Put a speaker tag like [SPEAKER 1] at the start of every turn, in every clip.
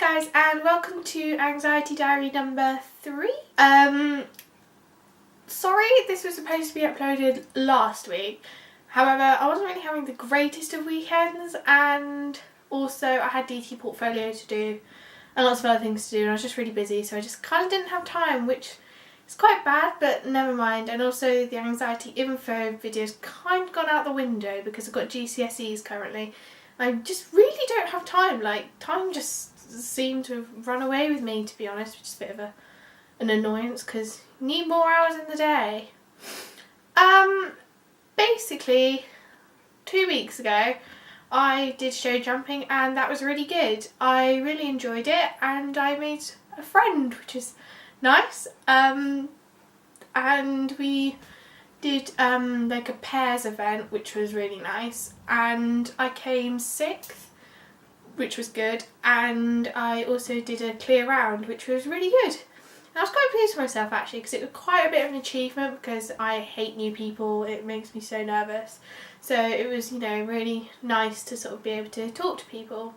[SPEAKER 1] guys, and welcome to Anxiety Diary number 3. Sorry this was supposed to be uploaded last week, however I wasn't really having the greatest of weekends, and also I had DT portfolio to do and lots of other things to do and I was just really busy, so I just kind of didn't have time, which is quite bad, but never mind. And also the anxiety info video's kind of gone out the window because I've got GCSEs currently. I just really don't have time, time just seemed to have run away with me, to be honest, which is a bit of an annoyance because you need more hours in the day. Basically 2 weeks ago I did show jumping and that was really good. I really enjoyed it and I made a friend, which is nice. And we did like a pairs event, which was really nice, and I came 6th, which was good, and I also did a clear round, which was really good. And I was quite pleased with myself actually, because it was quite a bit of an achievement because I hate new people, it makes me so nervous, so it was, you know, really nice to sort of be able to talk to people.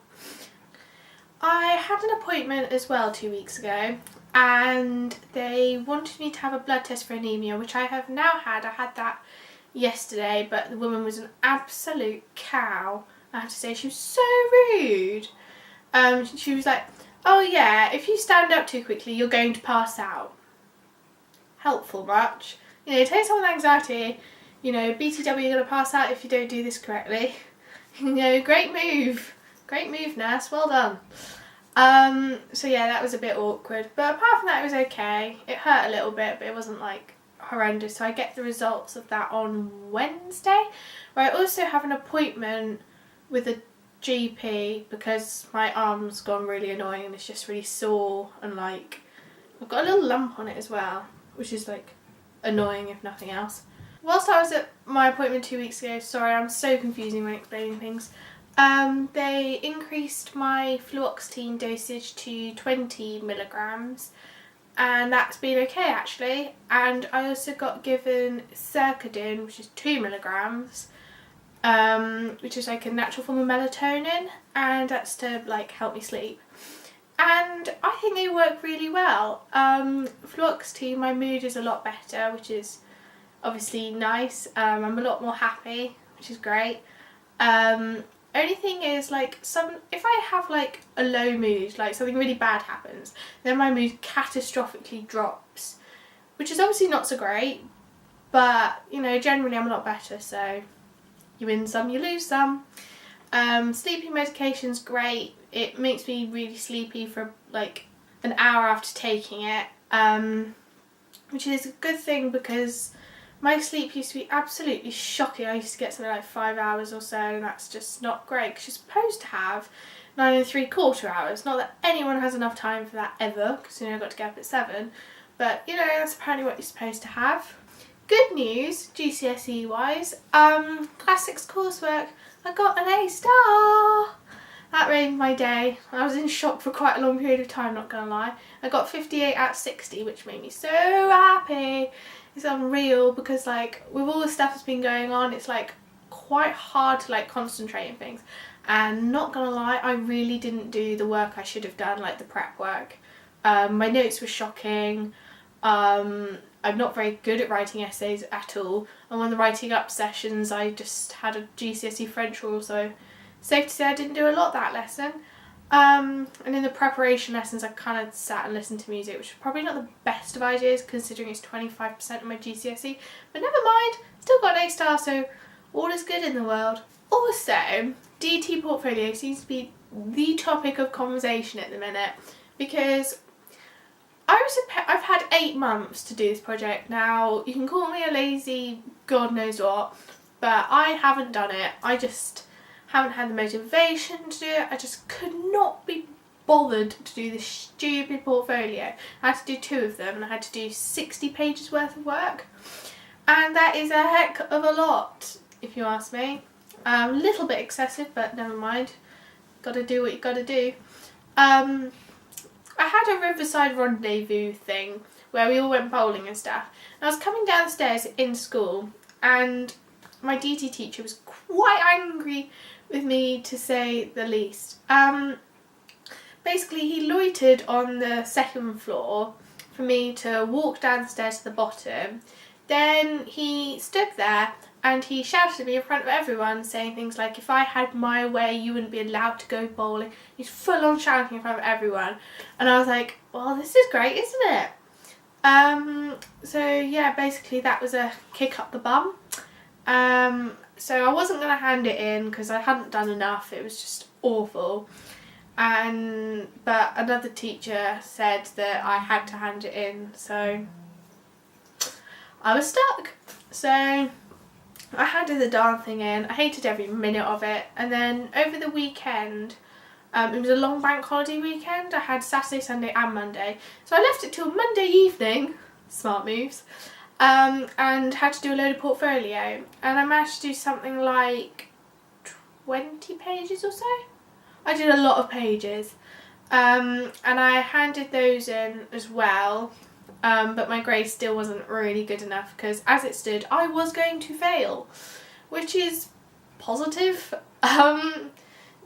[SPEAKER 1] I had an appointment as well 2 weeks ago and they wanted me to have a blood test for anemia, which I have now had. I had that yesterday, but the woman was an absolute cow. I have to say, she was so rude. She was like, oh yeah, if you stand up too quickly you're going to pass out. Helpful much? You know, take someone with anxiety, you know, BTW, you're going to pass out if you don't do this correctly. You know, great move. Great move, nurse, well done. So yeah, that was a bit awkward, but apart from that it was okay. It hurt a little bit, but it wasn't like horrendous. So I get the results of that on Wednesday, where I also have an appointment with a GP because my arm's gone really annoying and it's just really sore, and like I've got a little lump on it as well, which is like annoying if nothing else. Whilst I was at my appointment 2 weeks ago, sorry I'm so confusing when explaining things, they increased my fluoxetine dosage to 20 milligrams, and that's been okay actually. And I also got given Circadin, which is 2 milligrams, which is like a natural form of melatonin, and that's to like help me sleep. And I think they work really well. Fluoxetine, my mood is a lot better, which is obviously nice. I'm a lot more happy, which is great. Only thing is, like, if I have like a low mood, like something really bad happens, then my mood catastrophically drops, which is obviously not so great, but you know, generally I'm a lot better, so you win some, you lose some. Sleeping medication's great. It makes me really sleepy for like an hour after taking it, which is a good thing because my sleep used to be absolutely shocking. I used to get something like 5 hours or so, and that's just not great because you're supposed to have 9¾ hours. Not that anyone has enough time for that ever, because you know, I got to get up at 7, but you know, that's apparently what you're supposed to have. Good news, GCSE wise, classics coursework, I got an A star. That made my day. I was in shock for quite a long period of time, not gonna lie. I got 58 out of 60, which made me so happy. It's unreal because like with all the stuff that's been going on, it's like quite hard to like concentrate and things, and not gonna lie, I really didn't do the work I should have done, like the prep work. My notes were shocking. I'm not very good at writing essays at all, and when the writing up sessions I just had a GCSE French rule, so safe to say I didn't do a lot that lesson. And in the preparation lessons I kind of sat and listened to music, which is probably not the best of ideas considering it's 25% of my GCSE, but never mind, still got an A star, so all is good in the world. Also, DT portfolio seems to be the topic of conversation at the minute because I've had 8 months to do this project. Now, you can call me a lazy god knows what, but I haven't done it. I just haven't had the motivation to do it. I just could not be bothered to do this stupid portfolio. I had to do 2 of them and I had to do 60 pages worth of work, and that is a heck of a lot if you ask me. A little bit excessive, but never mind, gotta do what you gotta do. I had a Riverside rendezvous thing where we all went bowling and stuff, and I was coming down the stairs in school and my DT teacher was quite angry with me, to say the least. basically he loitered on the second floor for me to walk downstairs to the bottom. Then he stood there and he shouted at me in front of everyone, saying things like, if I had my way you wouldn't be allowed to go bowling. He's full on shouting in front of everyone, and I was like, well, this is great, isn't it? So yeah, basically that was a kick up the bum. So I wasn't going to hand it in because I hadn't done enough. It was just awful. But another teacher said that I had to hand it in, so I was stuck. So I handed the darn thing in. I hated every minute of it. And then over the weekend, it was a long bank holiday weekend. I had Saturday, Sunday and Monday. So I left it till Monday evening, smart moves, and had to do a load of portfolio. And I managed to do something like 20 pages or so. I did a lot of pages. And I handed those in as well. But my grade still wasn't really good enough because as it stood, I was going to fail, which is positive.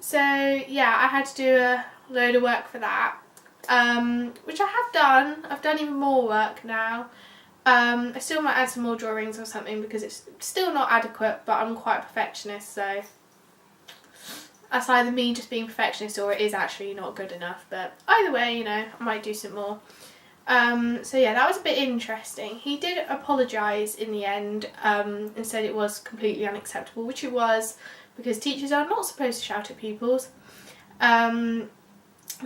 [SPEAKER 1] So yeah, I had to do a load of work for that, which I have done. I've done even more work now. I still might add some more drawings or something because it's still not adequate, but I'm quite a perfectionist, so that's either me just being perfectionist or it is actually not good enough. But either way, you know, I might do some more. So yeah, that was a bit interesting. He did apologise in the end, and said it was completely unacceptable, which it was, because teachers are not supposed to shout at pupils. And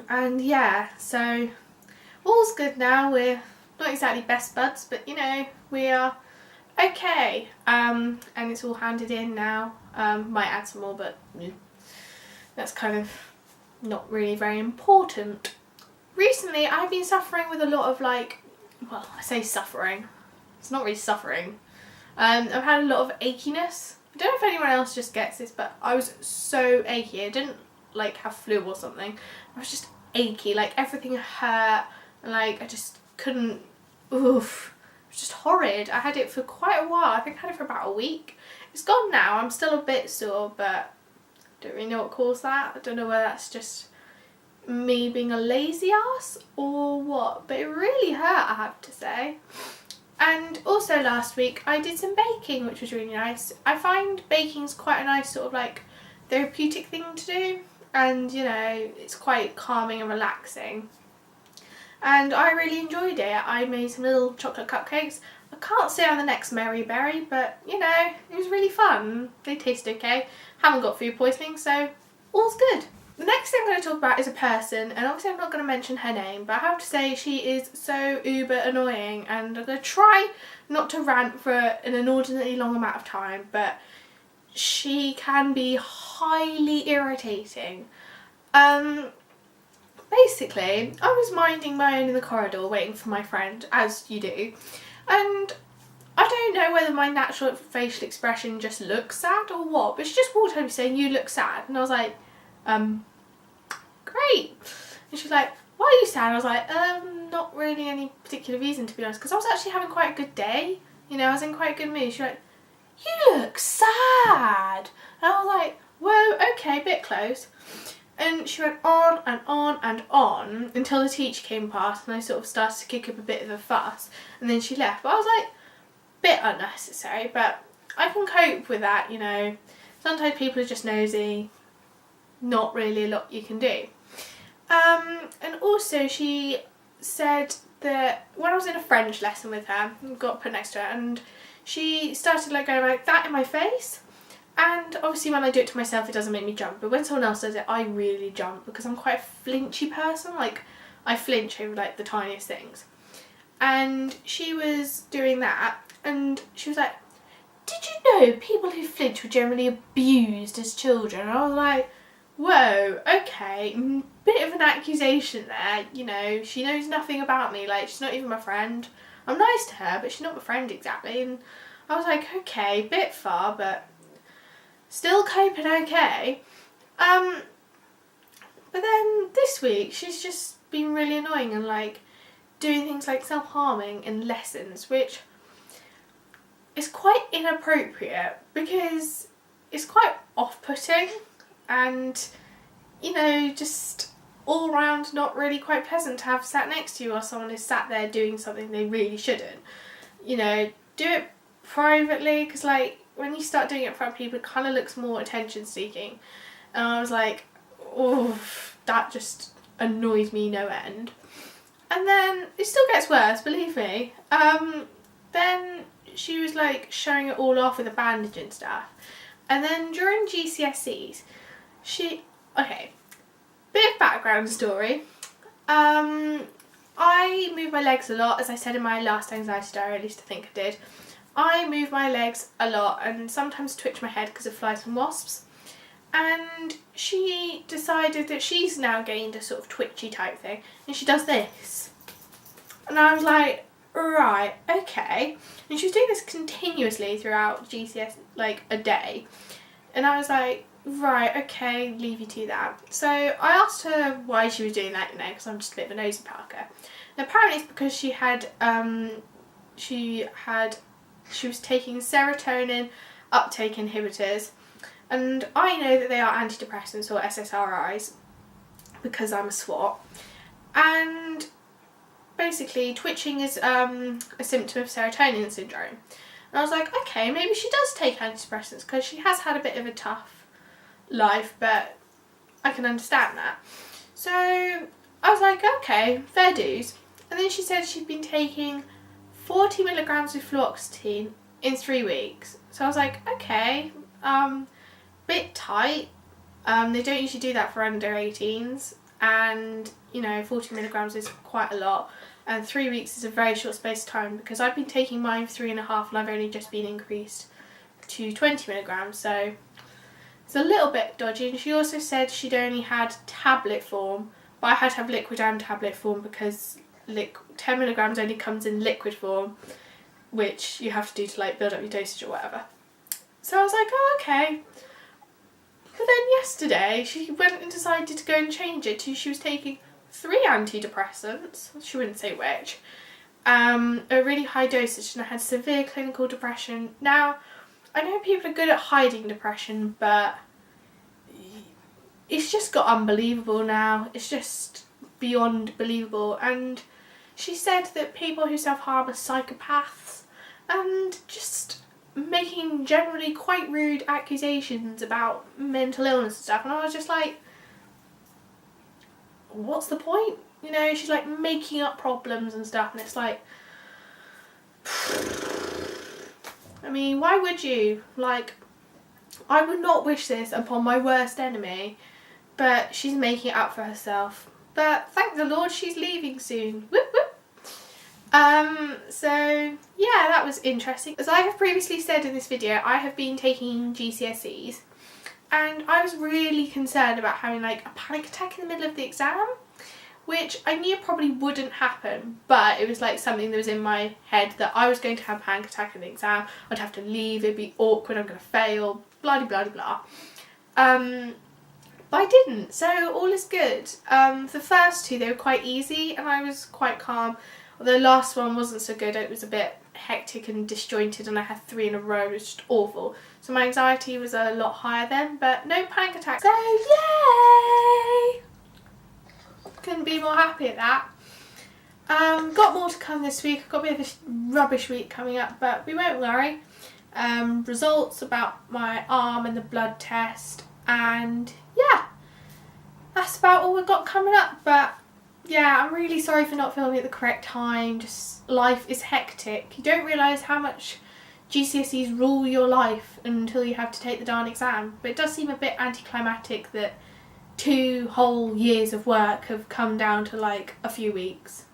[SPEAKER 1] yeah, so all's good now. We're not exactly best buds, but you know, we are okay. And it's all handed in now. Might add some more, but that's kind of not really very important. Recently, I've been suffering with a lot of well, I say suffering. It's not really suffering. I've had a lot of achiness. I don't know if anyone else just gets this, but I was so achy. I didn't have flu or something. I was just achy, everything hurt, and I just couldn't, oof. It was just horrid. I had it for quite a while. I think I had it for about a week. It's gone now. I'm still a bit sore, but I don't really know what caused that. I don't know whether that's just me being a lazy ass or what, but it really hurt, I have to say. And also last week I did some baking, which was really nice. I find baking's quite a nice sort of therapeutic thing to do, and you know, it's quite calming and relaxing, and I really enjoyed it. I made some little chocolate cupcakes. I can't say I'm the next Mary Berry, but you know, it was really fun. They taste okay. Haven't got food poisoning, so all's good. The next thing I'm going to talk about is a person, and obviously I'm not going to mention her name, but I have to say she is so uber annoying, and I'm going to try not to rant for an inordinately long amount of time, but she can be highly irritating. Basically, I was minding my own in the corridor waiting for my friend, as you do, and I don't know whether my natural facial expression just looks sad or what, but she just walked over saying, "You look sad," and I was like, great. And she's like, "Why are you sad?" I was like, not really any particular reason, to be honest, because I was actually having quite a good day. You know, I was in quite a good mood. She's like, "You look sad." And I was like, whoa, okay, bit close. And she went on and on and on until the teacher came past and I sort of started to kick up a bit of a fuss, and then she left. But I was like, bit unnecessary, but I can cope with that, you know. Sometimes people are just nosy. Not really a lot you can do. And also she said that when I was in a French lesson with her, I got put next to her, and she started going like that in my face, and obviously when I do it to myself it doesn't make me jump, but when someone else does it I really jump because I'm quite a flinchy person. I flinch over the tiniest things, and she was doing that, and she was like, "Did you know people who flinch were generally abused as children?" And I was like, whoa, okay, bit of an accusation there, you know, she knows nothing about me, she's not even my friend. I'm nice to her, but she's not my friend exactly, and I was like, okay, bit far, but still coping okay. But then this week, she's just been really annoying and doing things like self-harming in lessons, which is quite inappropriate because it's quite off-putting. And, you know, just all round not really quite pleasant to have sat next to you while someone is sat there doing something they really shouldn't. You know, do it privately, because like when you start doing it in front of people, it kind of looks more attention seeking. And I was like, oh, that just annoys me no end. And then it still gets worse, believe me. Then she was like showing it all off with a bandage and stuff. And then during GCSEs, okay, bit of background story. I move my legs a lot, as I said in my last anxiety diary, at least I think I did. I move my legs a lot and sometimes twitch my head because of flies and wasps. And she decided that she's now gained a sort of twitchy type thing, and she does this. And I was like, right, okay. And she was doing this continuously throughout GCS, like a day. And I was like, right, okay, leave you to that. So I asked her why she was doing that, you know, because I'm just a bit of a nosy Parker. And apparently it's because she was taking serotonin uptake inhibitors. And I know that they are antidepressants or SSRIs because I'm a SWAT. And basically twitching is a symptom of serotonin syndrome. And I was like, okay, maybe she does take antidepressants because she has had a bit of a tough life, but I can understand that. So I was like, okay, fair dues. And then she said she'd been taking 40 milligrams of fluoxetine in 3 weeks. So I was like, okay, bit tight. They don't usually do that for under 18s, and you know, 40 milligrams is quite a lot, and 3 weeks is a very short space of time, because I've been taking mine for 3.5 and I've only just been increased to 20 milligrams, so it's a little bit dodgy. And she also said she'd only had tablet form, but I had to have liquid and tablet form because 10 milligrams only comes in liquid form, which you have to do to like build up your dosage or whatever. So I was like, oh, okay. But then yesterday she went and decided to go and change it to, she was taking 3 antidepressants, she wouldn't say which, a really high dosage, and I had severe clinical depression. Now, I know people are good at hiding depression, but it's just got unbelievable now. It's just beyond believable. And she said that people who self-harm are psychopaths, and just making generally quite rude accusations about mental illness and stuff. And I was just like, what's the point? You know, she's like making up problems and stuff, and it's like, I mean, why would you? Like, I would not wish this upon my worst enemy, but she's making it up for herself. But thank the Lord she's leaving soon. Whoop whoop. So yeah, that was interesting. As I have previously said in this video, I have been taking GCSEs, and I was really concerned about having like a panic attack in the middle of the exam, which I knew probably wouldn't happen, but it was like something that was in my head that I was going to have a panic attack in the exam. I'd have to leave, it'd be awkward, I'm going to fail, blah blah blah. But I didn't, so all is good. The first 2, they were quite easy and I was quite calm. Although the last one wasn't so good, it was a bit hectic and disjointed, and I had 3 in a row, it was just awful. So my anxiety was a lot higher then, but no panic attack. So yay! Couldn't be more happy at that. Got more to come this week. I've got a bit of a rubbish week coming up, but we won't worry. Results about my arm and the blood test, and yeah, that's about all we've got coming up. But yeah, I'm really sorry for not filming at the correct time. Just life is hectic. You don't realise how much GCSEs rule your life until you have to take the darn exam. But it does seem a bit anticlimactic that 2 whole years of work have come down to like a few weeks.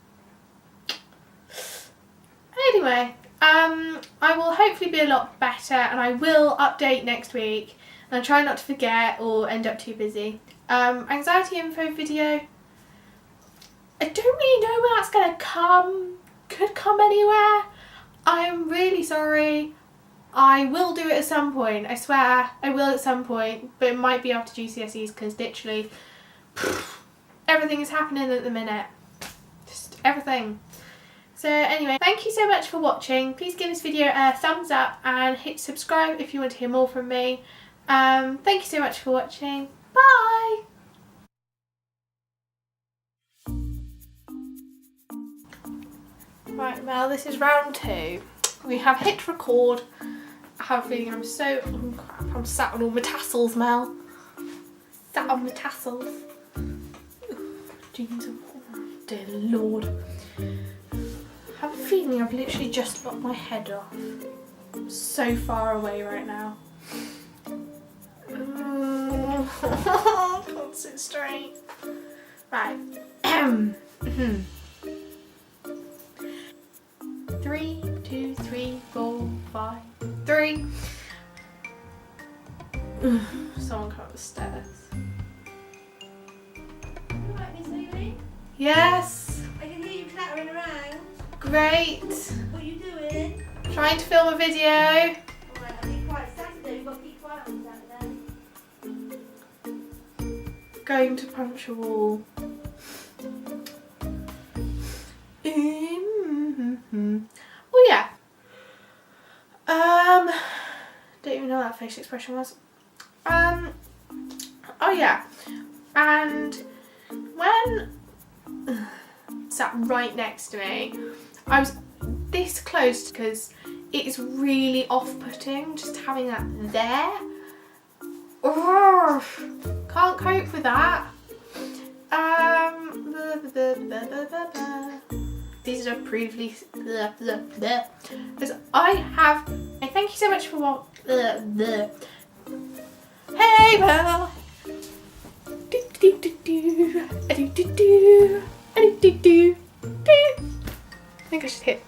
[SPEAKER 1] Anyway, I will hopefully be a lot better, and I will update next week, and I try not to forget or end up too busy. Anxiety info video, I don't really know when that's going to come. Could come anywhere. I'm really sorry. I will do it at some point. I swear I will at some point. But it might be after GCSEs, because literally everything is happening at the minute. Just everything. So anyway, thank you so much for watching. Please give this video a thumbs up and hit subscribe if you want to hear more from me. Thank you so much for watching. Bye! Right, Mel, this is round 2. We have hit record. I have a feeling I'm so... Oh crap, I'm sat on all my tassels, Mel. Sat on my tassels. Jeans. Oh, dear Lord. I have a feeling I've literally just knocked my head off. I'm so far away right now. I can't sit straight. Right. 3, 2, 3, 4, 5, 3. Someone come up the stairs.
[SPEAKER 2] You like me, Susie?
[SPEAKER 1] Yes.
[SPEAKER 2] I can hear you clattering around.
[SPEAKER 1] Great.
[SPEAKER 2] What are you doing?
[SPEAKER 1] Trying to film a video.
[SPEAKER 2] Alright, I'll be quiet. Saturday, we've got to be quiet on Saturday.
[SPEAKER 1] Going to punch a wall. Oh yeah. Don't even know what that facial expression was. Oh yeah. And when sat right next to me, I was this close because it's really off-putting just having that there. Oh, can't cope with that. These are previously because I have. And thank you so much for what. Hey, Mel. I think I should hit